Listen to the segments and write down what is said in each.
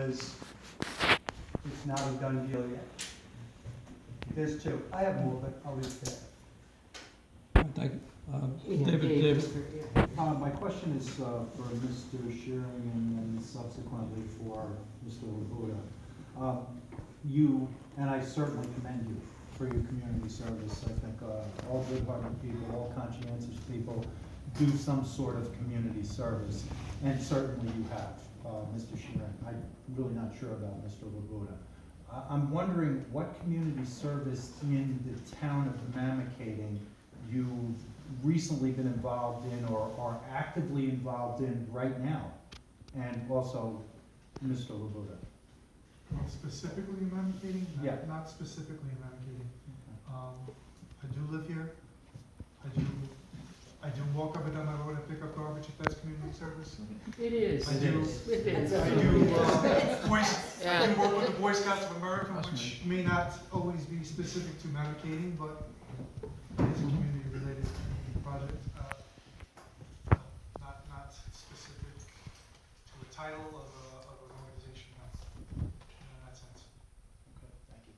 because it's not a done deal yet. There's two. I have more, but I'll leave it there. Thank you. David. My question is for Mr. Shearing and then subsequently for Mr. Labuda. You, and I certainly commend you for your community service. I think all good-hearted people, all conscientious people do some sort of community service, and certainly you have, Mr. Shearing. I'm really not sure about Mr. Labuda. I'm wondering what community service in the town of Mamakating you've recently been involved in or are actively involved in right now, and also Mr. Labuda. Well, specifically in Mamakating? Yeah. Not specifically in Mamakating. I do live here. I do walk up and down my road and pick up garbage if that's community service. It is. I do. It is. I do work with the Boy Scouts of America, which may not always be specific to Mamakating, but it is a community-related project. Not specific to a title of an organization, no, in that sense. Okay, thank you.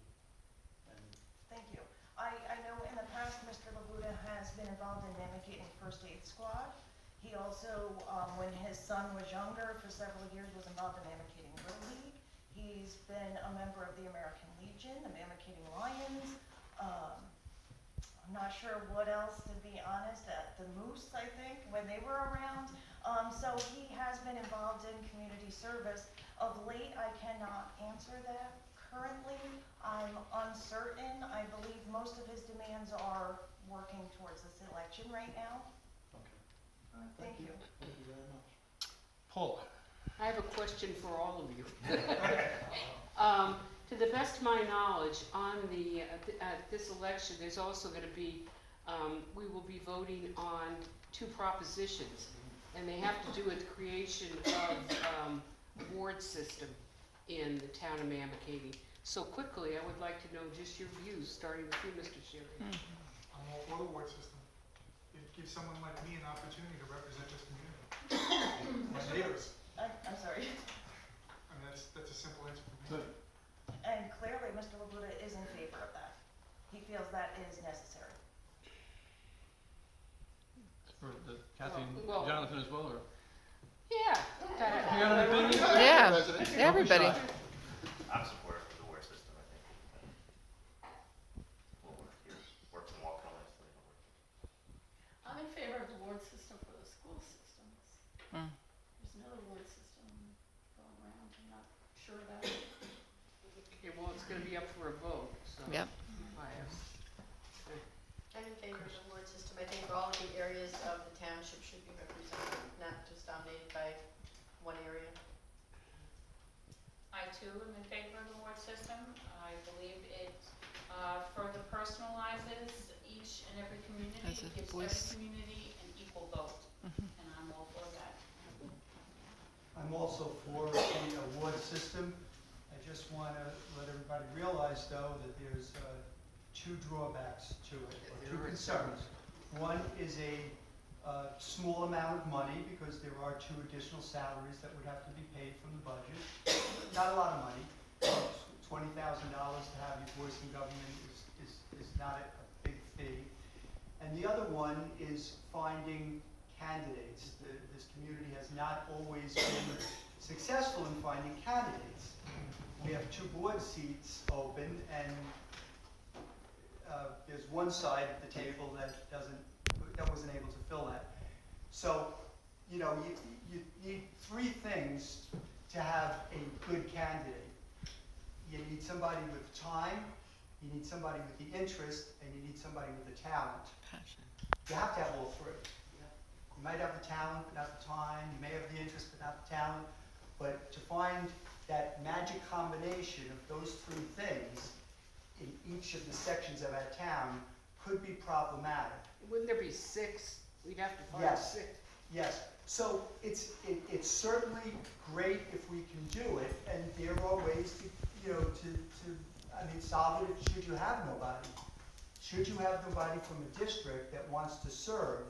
Thank you. I know in the past, Mr. Labuda has been involved in Mamakating First Aid Squad. He also, when his son was younger, for several years was involved in Mamakating Little League. He's been a member of the American Legion, the Mamakating Lions. I'm not sure what else, to be honest, the Moose, I think, when they were around. So he has been involved in community service. Of late, I cannot answer that. Currently, I'm uncertain. I believe most of his demands are working towards this election right now. Okay. Thank you. Thank you very much. Paul. I have a question for all of you. To the best of my knowledge, on the, at this election, there's also gonna be, we will be voting on 2 propositions, and they have to do with creation of, ward system in the town of Mamakating. So quickly, I would like to know just your views, starting with you, Mr. Shearing. I'm all for the ward system. It gives someone like me an opportunity to represent this community. My neighbors. I'm sorry. I mean, that's a simple answer for me. And clearly, Mr. Labuda is in favor of that. He feels that is necessary. For Kathy and Well, Jonathan as well, or? Yeah. You got an opinion? Yeah, Resident? everybody. Don't be shy. I'm supportive of the ward system, I think. Will work here, works in Walker nicely. I'm in favor of the ward system for the school systems. Mm. There's another ward system going around, I'm not sure about it. Okay, well, it's gonna be up for a vote, so. Yep. I'm in favor of the ward system. I think all of the areas of the township should be represented, not just dominated by one area. I too am in favor of the ward system. I believe it further personalizes each and every community. As a It gives voice. every community an equal vote, and I'm all for that. I'm also for the award system. I just want to let everybody realize, though, that there's 2 drawbacks to it, or 2 concerns. One is a small amount of money, because there are 2 additional salaries that would have to be paid from the budget. Not a lot of money. $20,000 to have your voice in government is not a big fee. And the other one is finding candidates. This community has not always been successful in finding candidates. We have 2 board seats open, and there's one side of the table that wasn't able to fill that. So, you know, you need 3 things to have a good candidate. You need somebody with time, you need somebody with the interest, and you need somebody with the talent. Passion. You have to have all 3. You might have the talent, but not the time. You may have the interest, but not the talent. But to find that magic combination of those 3 things in each of the sections of our town could be problematic. Wouldn't there be 6? We'd have to find Yes. 6. Yes, so it's certainly great if we can do it, and there are ways to, you know, solve it should you have nobody. Should you have nobody from a district that wants to serve,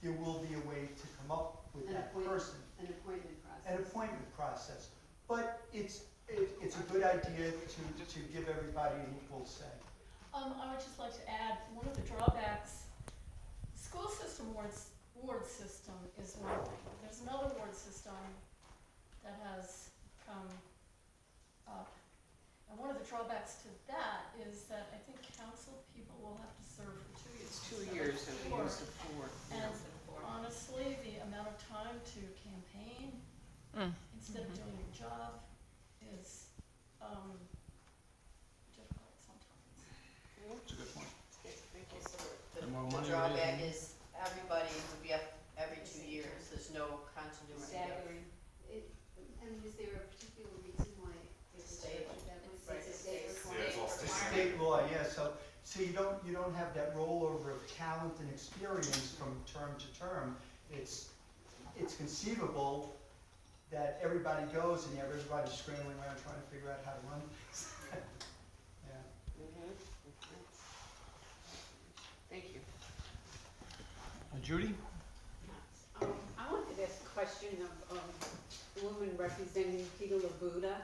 there will be a way to come up with that person. An appointment process. An appointment process. But it's a good idea to give everybody an equal say. I would just like to add, one of the drawbacks, school system ward system is one thing. There's another ward system that has come up. And one of the drawbacks to that is that I think council people will have to serve for 2 years. It's 2 years and we use the 4. And honestly, the amount of time to campaign instead of doing your job is difficult sometimes. That's a good point. Thank you. Also, The more money the drawback raising- is everybody would be up every 2 years, there's no continuity. Staggering. Is there a particular reason why it's State. Right, It's a it's state state. requirement. Yeah, it's all state. State law, yeah, so you don't have that rollover of talent and experience from term to term. It's conceivable that everybody goes and you have everybody scrambling around trying to figure out how to run things. Yeah. Thank you. Judy? I wanted to ask a question of the woman representing Peter Labuda.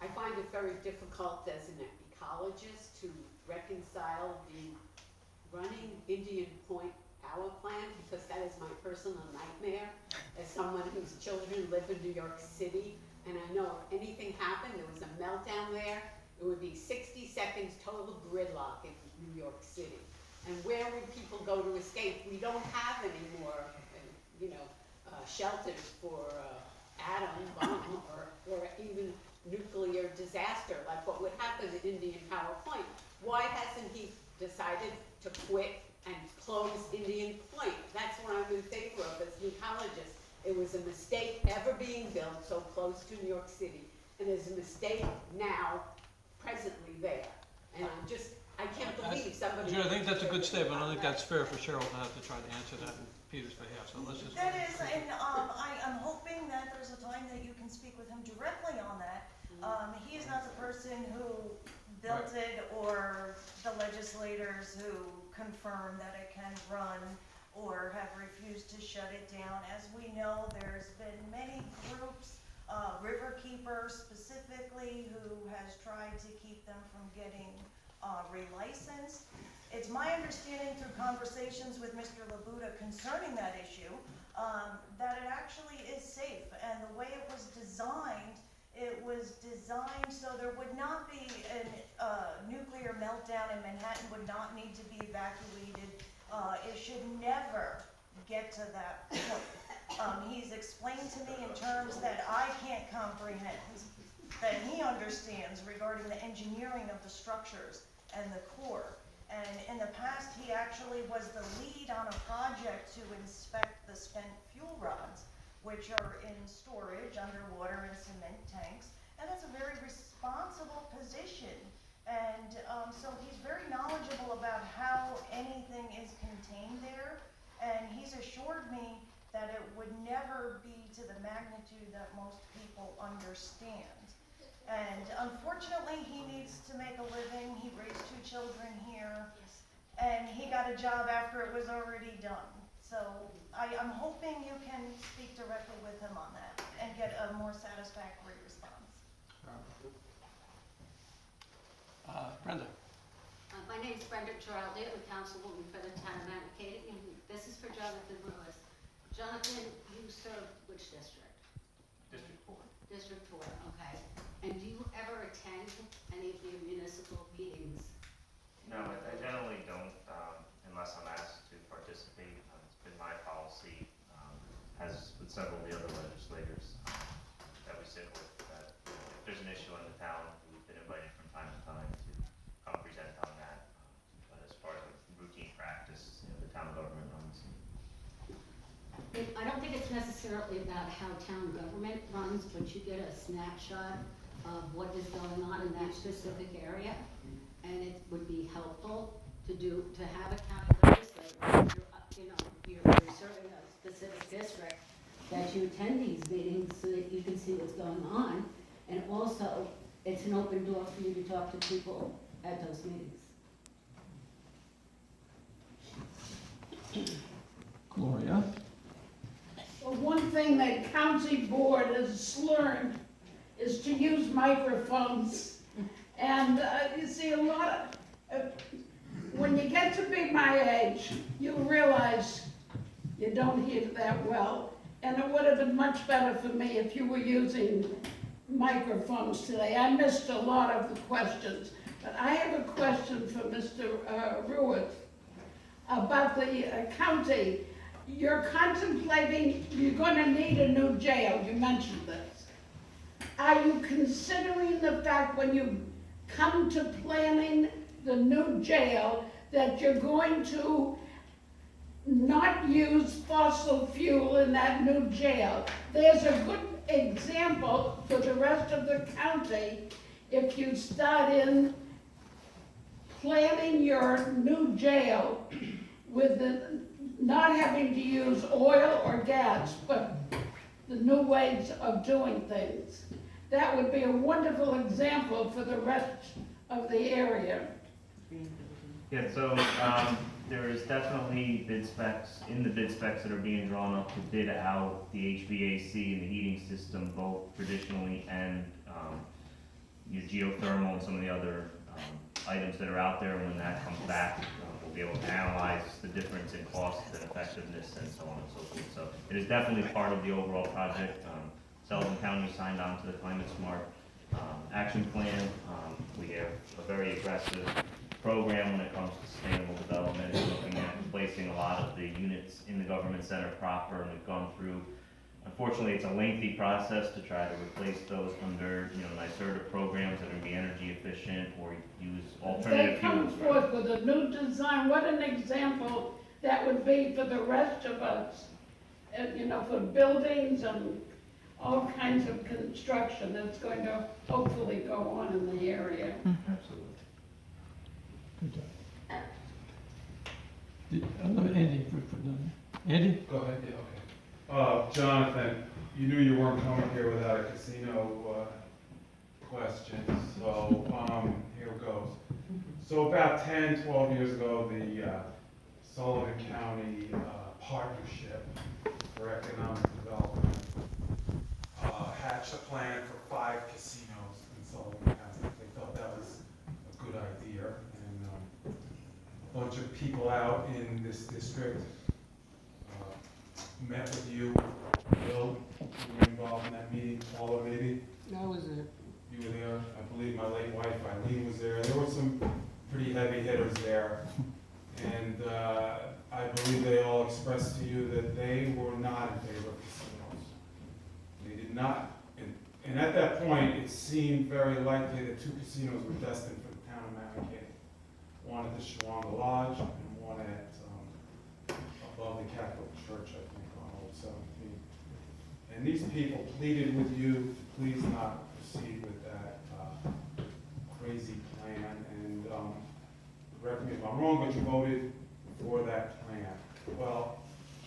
I find it very difficult as an ecologist to reconcile the running Indian Point power plant, because that is my personal nightmare as someone whose children live in New York City. And I know if anything happened, there was a meltdown there, it would be 60 seconds total gridlock in New York City. And where would people go to escape? We don't have any more, shelters for atom bomb or even nuclear disaster, like what would happen at Indian Power Point. Why hasn't he decided to quit and close Indian Point? That's what I'm in favor of as an ecologist. It was a mistake ever being built so close to New York City, and there's a mistake now presently there. And I can't believe somebody. Judy, I think that's a good statement. I don't think that's fair for Cheryl to have to try to answer that in Peter's behalf, so let's just. That is, and I'm hoping that there's a time that you can speak with him directly on that. He is not the person who built it or the legislators who confirm that it can run or have refused to shut it down. As we know, there's been many groups, Riverkeeper specifically, who has tried to keep them from getting relicensed. It's my understanding through conversations with Mr. Labuda concerning that issue, that it actually is safe. And the way it was designed so there would not be a nuclear meltdown and Manhattan would not need to be evacuated. It should never get to that point. He's explained to me in terms that I can't comprehend, that he understands regarding the engineering of the structures and the core. And in the past, he actually was the lead on a project to inspect the spent fuel rods, which are in storage underwater in cement tanks. And that's a very responsible position. And so he's very knowledgeable about how anything is contained there. And he's assured me that it would never be to the magnitude that most people understand. And unfortunately, he needs to make a living. He raised 2 children here, and he got a job after it was already done. So I'm hoping you can speak directly with him on that and get a more satisfactory response. Brenda? My name's Brenda Giraldi, I'm a councilwoman for the town of Mamakating, and this is for Jonathan Lewis. Jonathan, you serve which district? District 4. District 4, okay. And do you ever attend any of the municipal meetings? No, I generally don't, unless I'm asked to participate. It's been my policy, as with several of the other legislators, that we sit with, that if there's an issue in the town, we've been invited from time to time to come present on that. But as part of routine practice, the town government runs. I don't think it's necessarily about how town government runs, but you get a snapshot of what is going on in that specific area. And it would be helpful to have a county legislator, you're serving a specific district, that you attend these meetings so that you can see what's going on. And also, it's an open door for you to talk to people at those meetings. Gloria? Well, one thing that county board has learned is to use microphones. And you see a lot of, when you get to be my age, you realize you don't hear that well. And it would have been much better for me if you were using microphones today. I missed a lot of the questions. But I have a question for Mr. Ruiz about the county. You're contemplating, you're gonna need a new jail, you mentioned this. Are you considering the fact when you come to planning the new jail that you're going to not use fossil fuel in that new jail? There's a good example for the rest of the county if you start in planning your new jail with the not having to use oil or gas, but the new ways of doing things. That would be a wonderful example for the rest of the area. Yeah, so, there is definitely bid specs, in the bid specs that are being drawn up to bid out the HVAC and the heating system, both traditionally and, your geothermal and some of the other, items that are out there. When that comes back, we'll be able to analyze the difference in cost and effectiveness and so on and so forth. So it is definitely part of the overall project. Sullivan County signed on to the Climate Smart Action Plan. We have a very aggressive program when it comes to sustainable development. We're looking at replacing a lot of the units in the government center proper, and we've gone through, unfortunately, it's a lengthy process to try to replace those under, NYSERDA programs that are going to be energy efficient or use alternative They come fuels. forth with a new design. What an example that would be for the rest of us, for buildings and all kinds of construction that's going to hopefully go on in the area. Absolutely. Andy, Andy? Go ahead, yeah, okay. Jonathan, you knew you weren't coming here without a casino question, so here it goes. So about 10, 12 years ago, the Sullivan County Partnership for Economic Development hatched a plan for 5 casinos in Sullivan County. They thought that was a good idea, and a bunch of people out in this district met with you. Bill, you were involved in that meeting, Paula maybe? That was it. You were there, I believe my late wife Eileen was there. There were some pretty heavy hitters there. And I believe they all expressed to you that they were not in favor of casinos. They did not, and at that point, it seemed very likely that 2 casinos were destined for the town of Mamakating. One at the Shawanga Lodge and one at above the Catholic Church, I think, on Old 17th. And these people pleaded with you to please not proceed with that crazy plan. And correct me if I'm wrong, but you voted for that plan. Well,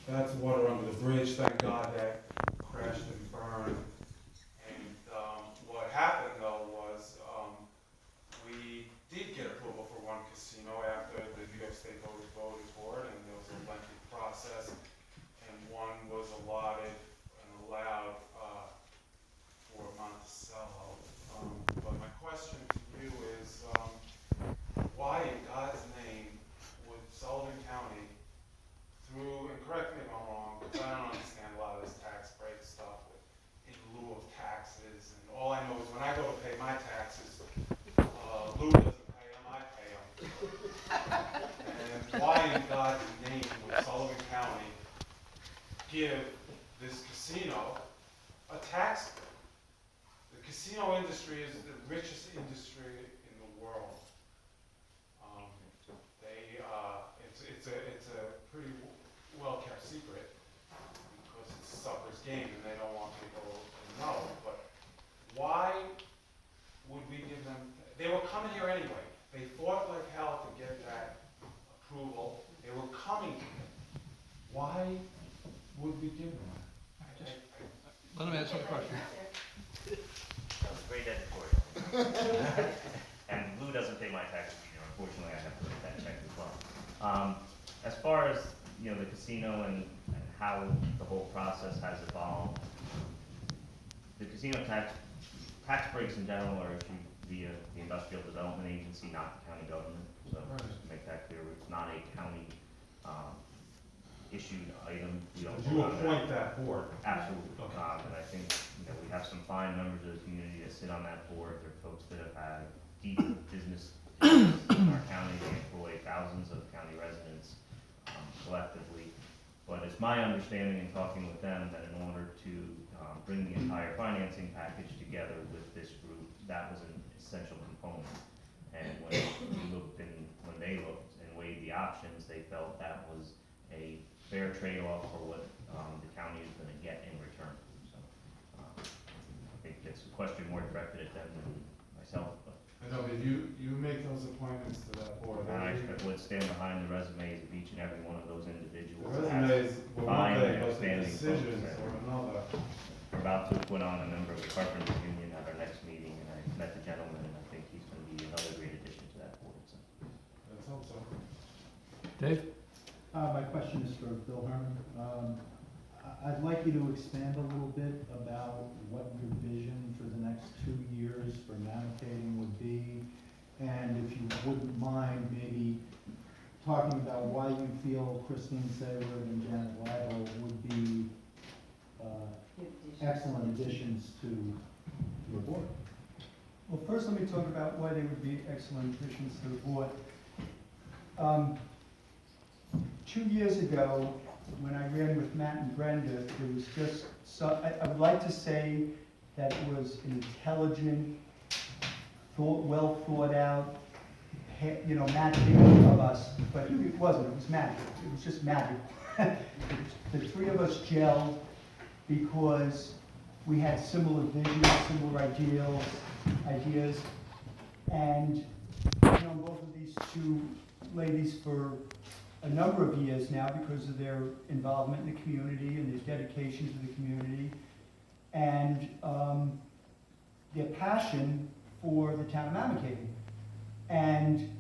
that's water under the bridge. Thank God that crashed and burned. And what happened though was we did get approval for 1 casino after the New York State voters voted for it, and there was a lengthy process, and 1 was allotted and allowed for Monticello. But my question to you is, why in God's name would Sullivan County, through, and correct me if I'm wrong, because I don't understand a lot of this tax break stuff with in lieu of taxes, and all I know is when I go to pay my taxes, Lou doesn't pay them, I pay them. And why in God's name would Sullivan County give this casino a tax break? The casino industry is the richest industry in the world. It's a pretty well-kept secret because it's a sucker's game and they don't want people to know. But why would we give them? They were coming here anyway. They fought like hell to get that approval. They were coming here. Why would we give them that? Let me ask you a question. That was great editorial. And Lou doesn't pay my taxes either. Unfortunately, I have to write that check as well. As far as, the casino and how the whole process has evolved, the casino tax tax breaks in general are issued via the Industrial Development Agency, not the county government. So just to make that clear, it's not a county, issued item. We don't But you vote on that. appoint that board. Absolutely. Okay. And I think, we have some fine members of the community that sit on that board. They're folks that have had deep business interests in our county. They employ thousands of county residents, collectively. But it's my understanding in talking with them that in order to, bring the entire financing package together with this group, that was an essential component. And when we looked and, when they looked and weighed the options, they felt that was a fair trade-off for what, the county is gonna get in return. So, I think it's a question more directed at them than myself, but. I know, but you make those appointments to that board. And I would stand behind the resumes of each and every one of those The individuals. resumes were one Fine, thing, but the outstanding decisions folks. were another. We're about to put on a member of the Carpenters Union at our next meeting, and I met the gentleman, and I think he's gonna be another great addition to that board, so. Let's hope so. Dave? My question is for Bill Herman. I'd like you to expand a little bit about what your vision for the next 2 years for Mamakating would be. And if you wouldn't mind, maybe talking about why you feel Christine Sayward and Janet Lago would be excellent additions to your board. Well, first let me talk about why they would be excellent additions to the board. 2 years ago, when I ran with Matt and Brenda, there was just, I would like to say that it was an intelligent, well thought out, matching of us, but it wasn't, it was magic, it was just magic. The three of us gelled because we had similar visions, similar ideas, and I've known both of these two ladies for a number of years now because of their involvement in the community and their dedication to the community, and their passion for the town of Mamakating. And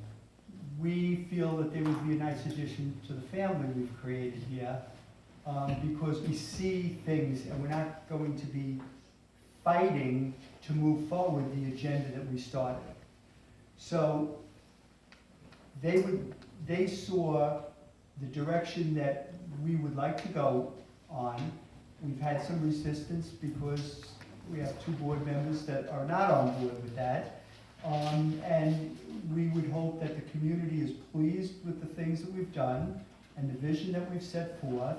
we feel that they would be a nice addition to the family we've created here, because we see things and we're not going to be fighting to move forward the agenda that we started. So they saw the direction that we would like to go on. We've had some resistance because we have 2 board members that are not on board with that. And we would hope that the community is pleased with the things that we've done and the vision that we've set forth.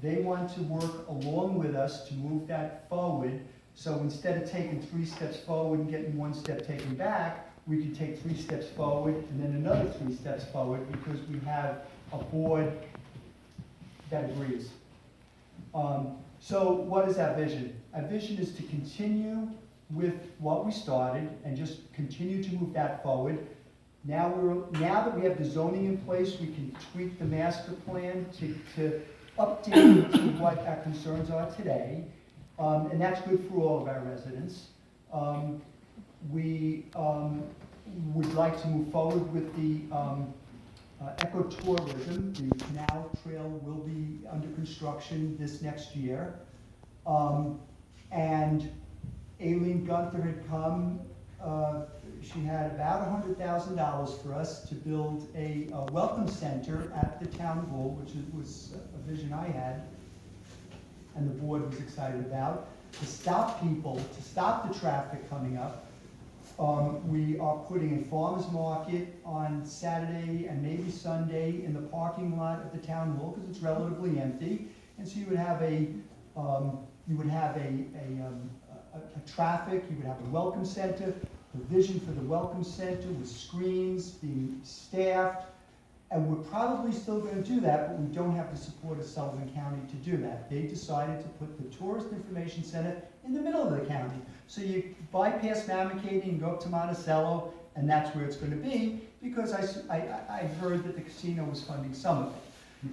They want to work along with us to move that forward. So instead of taking 3 steps forward and getting 1 step taken back, we can take 3 steps forward and then another 3 steps forward because we have a board that agrees. So what is our vision? Our vision is to continue with what we started and just continue to move that forward. Now that we have the zoning in place, we can tweak the master plan to update it to what our concerns are today. And that's good for all of our residents. We would like to move forward with the ecotourism. The canal trail will be under construction this next year. And Aileen Gunther had come, she had about $100,000 for us to build a welcome center at the town hall, which was a vision I had and the board was excited about, to stop people, to stop the traffic coming up. We are putting a farmer's market on Saturday and maybe Sunday in the parking lot at the town hall because it's relatively empty. And so you would have a traffic, you would have a welcome center, provision for the welcome center with screens being staffed. And we're probably still going to do that, but we don't have the support of Sullivan County to do that. They decided to put the Tourist Information Center in the middle of the county. So you bypass Mamakating and go up to Monticello, and that's where it's going to be, because I heard that the casino was funding some of it.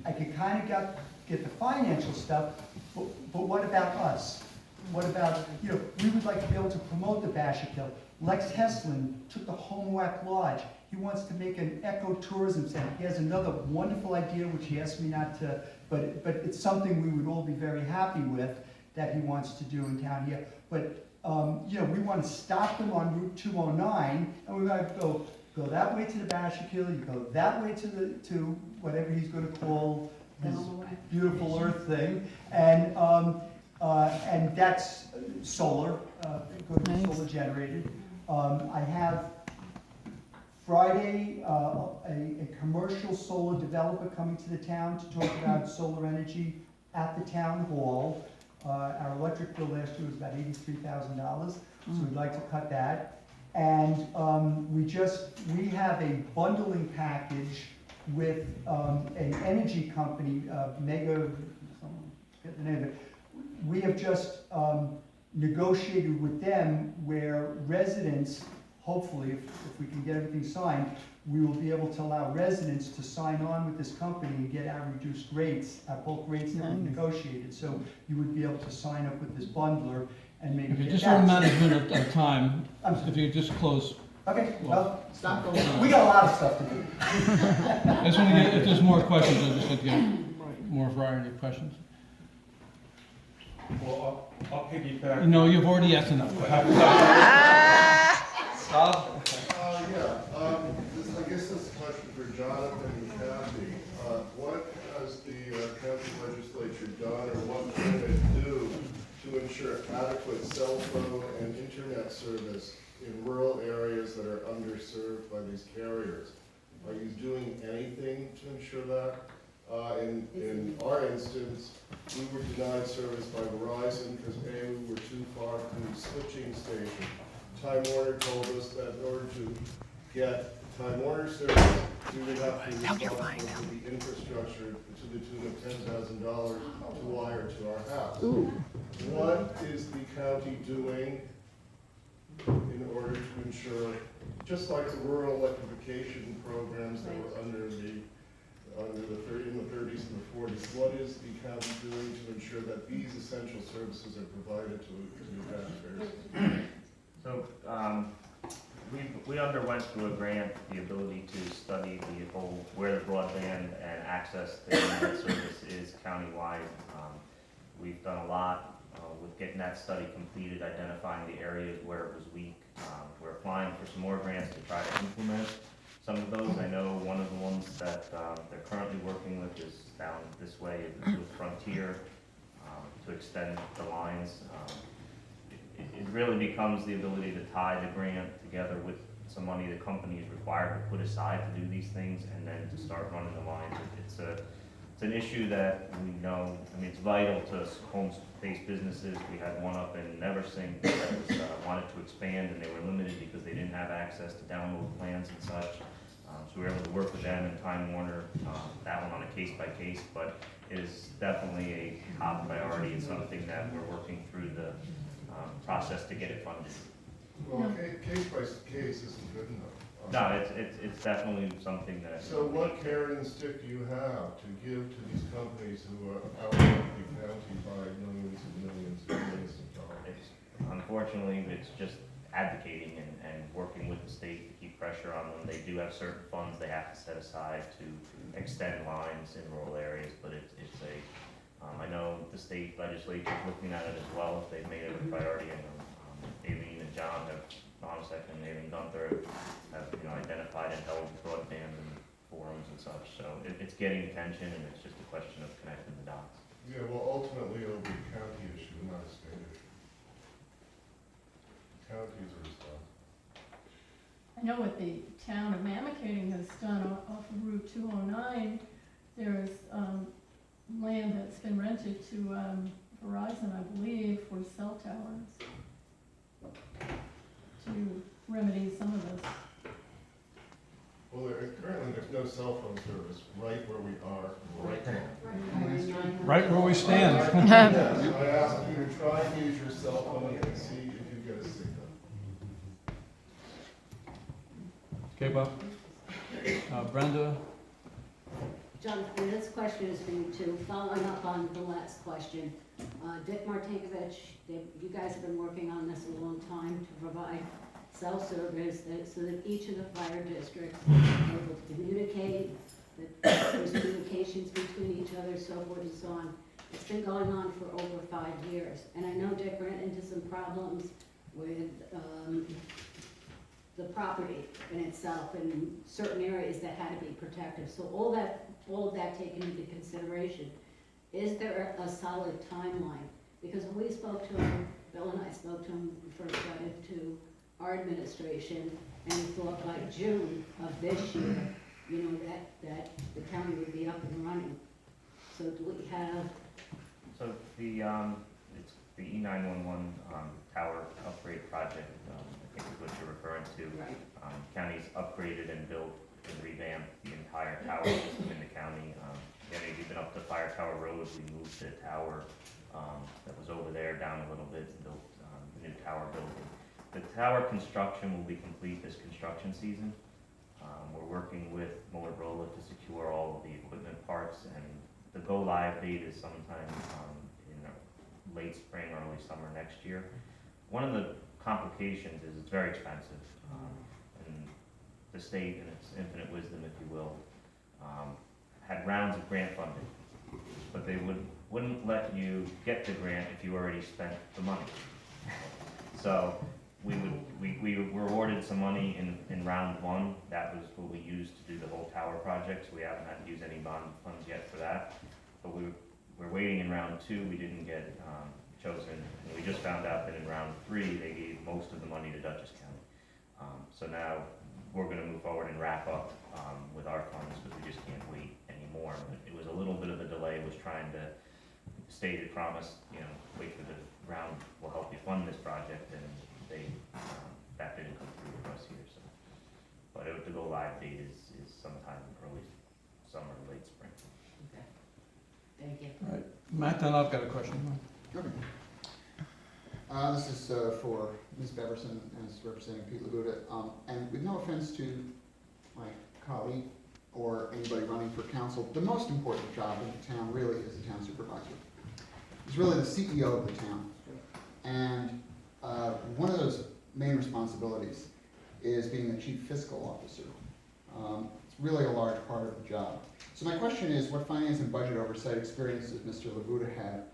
I could kind of get the financial stuff, but what about us? What about, we would like to be able to promote the Basher Kill. Lex Heslin took the Homewack Lodge. He wants to make an ecotourism center. He has another wonderful idea, which he asked me not to, but it's something we would all be very happy with, that he wants to do in town here. But, you know, we want to stop them on Route 209, and we want to go that way to the Bashakil, you go that way to whatever he's gonna call this beautiful earth thing, and that's solar, going to be solar generated. I have Friday, a commercial solar developer coming to the town to talk about solar energy at the town hall. Our electric bill last year was about $83,000, so we'd like to cut that. And we have a bundling package with an energy company, Mega, get the name of it. We have just negotiated with them where residents, hopefully, if we can get everything signed, we will be able to allow residents to sign on with this company and get our reduced rates, our bulk rates that we've negotiated. So you would be able to sign up with this bundler and maybe If you get just that. for management of time, I'm sorry. if you just close, Okay, well, stop going. We got a lot of stuff to do. I just want to get, if there's more questions, I just want to get more variety of questions. Well, I'll piggyback. No, you've already asked enough. I guess this is a question for Jonathan and Kathy. What has the county legislature done, or what can it do to ensure adequate cell phone and internet service in rural areas that are underserved by these carriers? Are you doing anything to ensure that? In our instance, we were denied service by Verizon because A, we were too far from the switching station. Time Warner told us that in order to get Time Warner service, we would have to be responsible for the infrastructure to the tune of $10,000 to wire to our house. What is the county doing in order to ensure, just like the rural electrification programs that were in the 30s and the 40s, what is the county doing to ensure that these essential services are provided to taxpayers? So, we underwent through a grant the ability to study the whole, where the broadband and access to internet service is countywide. We've done a lot with getting that study completed, identifying the areas where it was weak. We're applying for some more grants to try to implement some of those. I know one of the ones that they're currently working with is down this way with Frontier to extend the lines. It really becomes the ability to tie the grant together with some money the company is required to put aside to do these things, and then to start running the lines. It's an issue that we know, I mean, it's vital to home-based businesses. We had one up in Neversink that was, wanted to expand, and they were limited because they didn't have access to download plans and such. So we were able to work with them and Time Warner, that one on a case-by-case, but it is definitely a top priority and something that we're working through the process to get it funded. Well, case by case isn't good enough. No, it's definitely something that. So what carrot and stick do you have to give to these companies who are out of the county by millions and millions and millions of dollars? Unfortunately, it's just advocating and working with the state to keep pressure on them. They do have certain funds they have to set aside to extend lines in rural areas, but I know the state legislature is looking at it as well, if they've made it a priority. I know Aileen and John have, and Aileen Gunther have identified and held broadband and forums and such. So it's getting attention, and it's just a question of connecting the dots. Yeah, well, ultimately it'll be a county issue, not a state issue. Counties are responsible. I know what the town of Mamakating has done off of Route 209. There's land that's been rented to Verizon, I believe, for cell towers to remedy some of this. Well, currently there's no cell phone service right where we are right now. Right where we stand. Yes, I asked you to try and use your cell phone and see if you get a signal. Okay, Bob? Brenda? Jonathan, this question is for you too, following up on the last question. Dick Martinkovich, you guys have been working on this a long time to provide cell service so that each of the fire districts are able to communicate, that there's communications between each other, so forth and so on. It's been going on for over 5 years, and I know Dick ran into some problems with the property in itself and certain areas that had to be protected. So all of that taken into consideration, is there a solid timeline? Because when we spoke to him, Bill and I spoke to him, we first got into our administration, and we thought by June of this year, you know, that the county would be up and running. So do we have, So it's the E911 tower upgrade project, I think is what you're referring to. right, County's upgraded and built and revamped the entire tower system in the county. Again, if you've been up to Fire Tower Road, we moved the tower that was over there down a little bit, built the new tower building. The tower construction will be complete this construction season. We're working with Motorola to secure all of the equipment parts, and the go-live date is sometime in late spring, early summer next year. One of the complications is it's very expensive, and the state, in its infinite wisdom, if you will, had rounds of grant funding, but they wouldn't let you get the grant if you already spent the money. So we were awarded some money in round one. That was what we used to do the whole tower project, so we haven't had to use any bond funds yet for that. But we're waiting in round two. We didn't get chosen, and we just found out that in round three, they gave most of the money to Dutchess County. So now we're gonna move forward and wrap up with our funds, because we just can't wait anymore. But it was a little bit of a delay, was trying to stated promise, you know, wait for the round, we'll help you fund this project, and they, that didn't come through for us here, so. But the go live date is sometime early summer, late spring. okay, thank you. All right, Matt, then I've got a question. Okay. This is for Ms. Beverson, as representing Pete Labuda. And with no offense to my colleague or anybody running for council, the most important job in the town really is the town supervisor. He's really the CEO of the town. And one of those main responsibilities is being the chief fiscal officer. It's really a large part of the job. So my question is, what finance and budget oversight experience does Mr. Labuda have,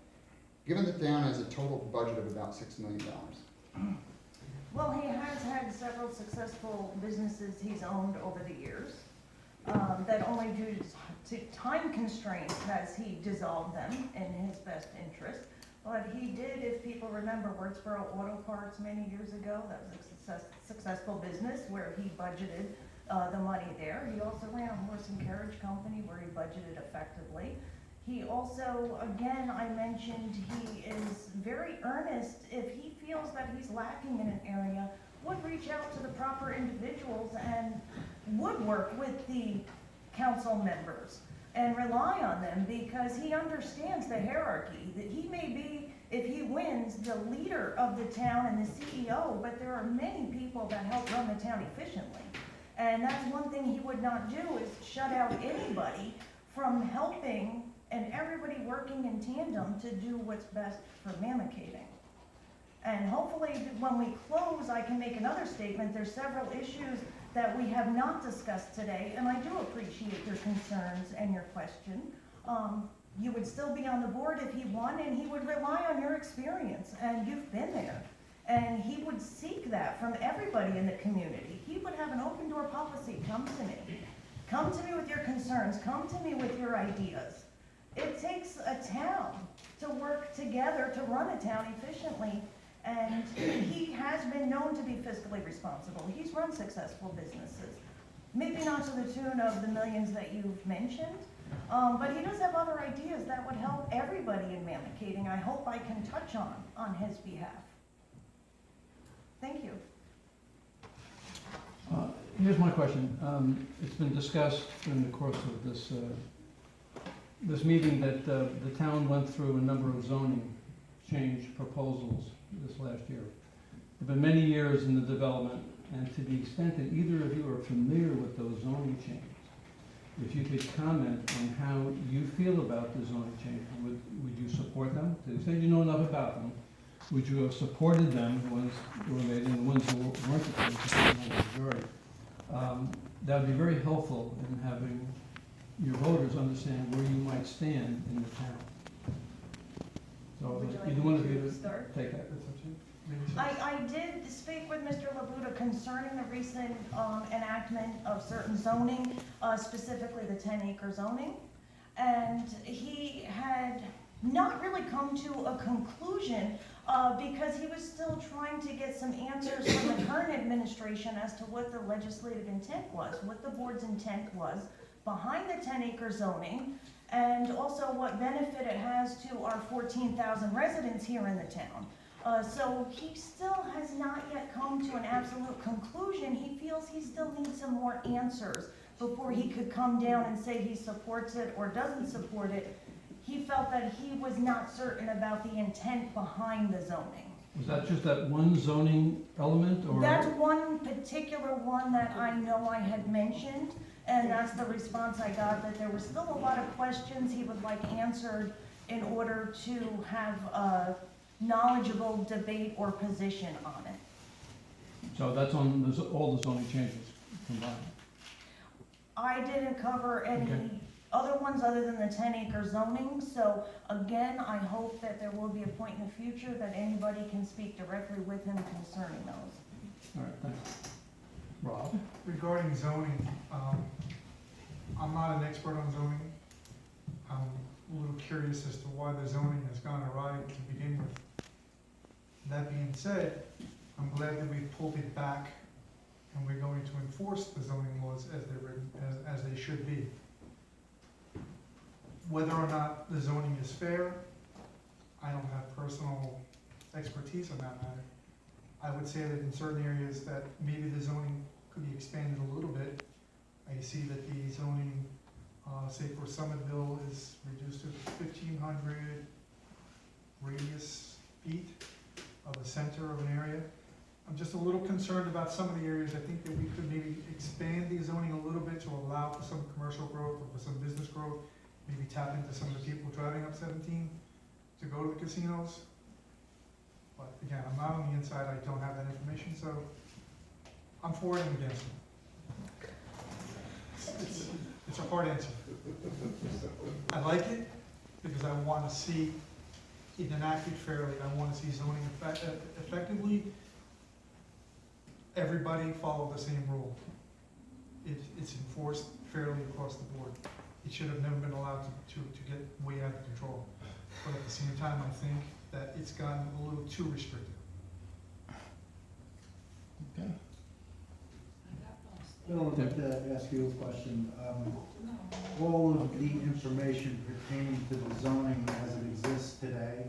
given that the town has a total budget of about $6 million? Well, he has had several successful businesses he's owned over the years, that only due to time constraints has he dissolved them in his best interest. But he did, if people remember, Wurtsboro Auto Parts many years ago. That was a successful business where he budgeted the money there. He also ran a horse and carriage company where he budgeted effectively. He also, again, I mentioned he is very earnest. If he feels that he's lacking in an area, would reach out to the proper individuals and would work with the council members and rely on them, because he understands the hierarchy, that he may be, if he wins, the leader of the town and the CEO, but there are many people that help run the town efficiently. And that's one thing he would not do, is shut out anybody from helping and everybody working in tandem to do what's best for Mamakating. And hopefully, when we close, I can make another statement. There's several issues that we have not discussed today, and I do appreciate your concerns and your question. You would still be on the board if he won, and he would rely on your experience, and you've been there. And he would seek that from everybody in the community. He would have an open door policy. Come to me. Come to me with your concerns. Come to me with your ideas. It takes a town to work together to run a town efficiently, and he has been known to be fiscally responsible. He's run successful businesses. Maybe not to the tune of the millions that you've mentioned, but he does have other ideas that would help everybody in Mamakating. I hope I can touch on his behalf. Thank you. Here's my question. It's been discussed in the course of this meeting that the town went through a number of zoning change proposals this last year. There have been many years in the development, and to the extent that either of you are familiar with those zoning changes, if you could comment on how you feel about the zoning changes, would you support them? To the extent you know enough about them, would you have supported them, the ones that were made, and the ones that weren't the majority? That would be very helpful in having your voters understand where you might stand in the town. So Would you like either one of me you to to start? take that. That's up to you. Maybe so. I did speak with Mr. Labuda concerning the recent enactment of certain zoning, specifically the 10-acre zoning. And he had not really come to a conclusion because he was still trying to get some answers from the current administration as to what the legislative intent was, what the board's intent was behind the 10-acre zoning, and also what benefit it has to our 14,000 residents here in the town. So he still has not yet come to an absolute conclusion. He feels he still needs some more answers before he could come down and say he supports it or doesn't support it. He felt that he was not certain about the intent behind the zoning. Was that just that one zoning element, or? That's one particular one that I know I had mentioned, and that's the response I got, that there were still a lot of questions he would like answered in order to have a knowledgeable debate or position on it. So that's on all the zoning changes combined? I didn't cover any Okay. other ones other than the 10-acre zoning, so again, I hope that there will be a point in the future that anybody can speak directly with him concerning those. All right, thanks. Rob? Regarding zoning, I'm not an expert on zoning. I'm a little curious as to why the zoning has gone awry to begin with. That being said, I'm glad that we've pulled it back and we're going to enforce the zoning laws as they're written, as they should be. Whether or not the zoning is fair, I don't have personal expertise on that matter. I would say that in certain areas that maybe the zoning could be expanded a little bit. I see that the zoning, say for Summitville, is reduced to 1,500 radius feet of the center of an area. I'm just a little concerned about some of the areas. I think that we could maybe expand the zoning a little bit to allow for some commercial growth or for some business growth. Maybe tap into some of the people driving up 17 to go to the casinos. But again, I'm not on the inside, I don't have that information, so I'm for it and against it. It's a hard answer. I like it because I want to see it enacted fairly. I want to see zoning effectively. Everybody follow the same rule. It's enforced fairly across the board. It should have never been allowed to get way out of control. But at the same time, I think that it's gotten a little too restrictive. Okay. Bill, I'd like to ask you a question. All of the information pertaining to the zoning as it exists today,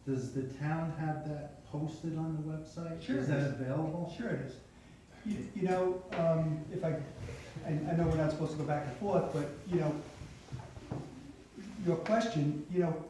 does the town have that posted on the website? Sure Is it that is. available? Sure it is. You know, if I know we're not supposed to go back and forth, but, you know, your question, you know,